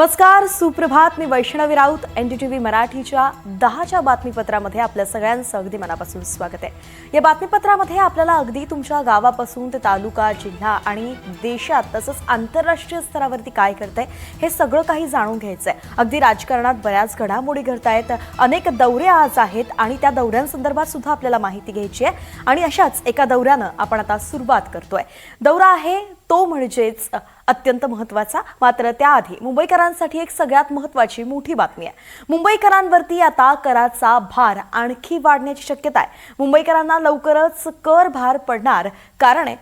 नमस्कार, सुप्रभात. मी वैष्णवी राऊत. NDTV मराठीच्या 10च्या बातमीपत्रामध्ये आपल्या सगळ्यांचं अगदी मनापासून स्वागत आहे. या बातमीपत्रामध्ये आपल्याला अगदी तुमच्या गावापासून ते तालुका, जिल्हा आणि देशात तसंच आंतरराष्ट्रीय स्तरावरती काय घडतंय हे सगळं काही जाणून घ्यायचंय. अगदी राजकारणात बऱ्याच घडामोडी घडतायत, अनेक दौरे आज आहेत आणि त्या दौऱ्यांसंदर्भात सुद्धा आपल्याला माहिती घ्यायची आहे आणि अशाच एका दौऱ्यानं आपण आता सुरुवात करतोय. दौरा आहे तो म्हणजेच अत्यंत महत्त्वाचा. मात्र त्याआधी मुंबईकरांसाठी एक सगळ्यात महत्त्वाची मोठी बातमी आहे. मुंबईकरांवरती आता कराचा भार आणखी वाढण्याची शक्यता आहे. मुंबईकरांना लवकरच कर भार पडणार, कारण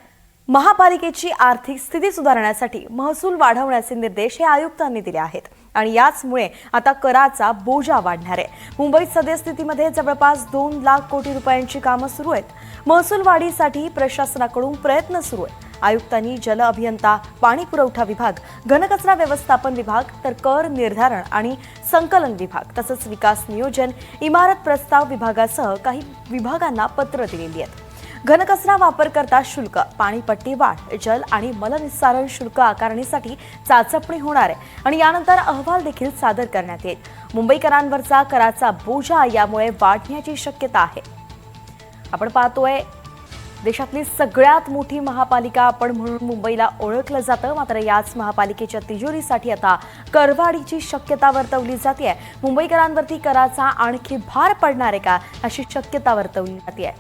महापालिकेची आर्थिक स्थिती सुधारण्यासाठी महसूल वाढवण्याचे निर्देश हे आयुक्तांनी दिले आहेत आणि याचमुळे आता कराचा बोजा वाढणार आहे. मुंबईत सद्यस्थितीमध्ये जवळपास 2 लाख कोटी रुपयांची कामं सुरू आहेत. महसूल वाढीसाठी प्रशासनाकडून प्रयत्न सुरू आहेत. आयुक्तांनी जल अभियंता, पाणी पुरवठा विभाग, घनकचरा व्यवस्थापन विभाग, तर कर निर्धारण आणि संकलन विभाग तसंच विकास नियोजन, इमारत प्रस्ताव विभागासह काही विभागांना पत्र दिलेली आहेत. घनकचरा वापरकर्ता शुल्क, पाणीपट्टी वाढ, जल आणि मलनिस्सारण शुल्क आकारणीसाठी चाचपणी होणार आहे आणि यानंतर अहवाल देखील सादर करण्यात येईल. मुंबईकरांवरचा कराचा बोजा यामुळे वाढण्याची शक्यता आहे. आपण पाहतोय देशातली सगळ्यात मोठी महापालिका आपण म्हणून मुंबईला ओळखलं जातं. मात्र याच महापालिकेच्या तिजोरीसाठी आता करवाढीची शक्यता वर्तवली जाते. मुंबईकरांवरती कराचा आणखी भार पडणार आहे का, अशी शक्यता वर्तवली जाते.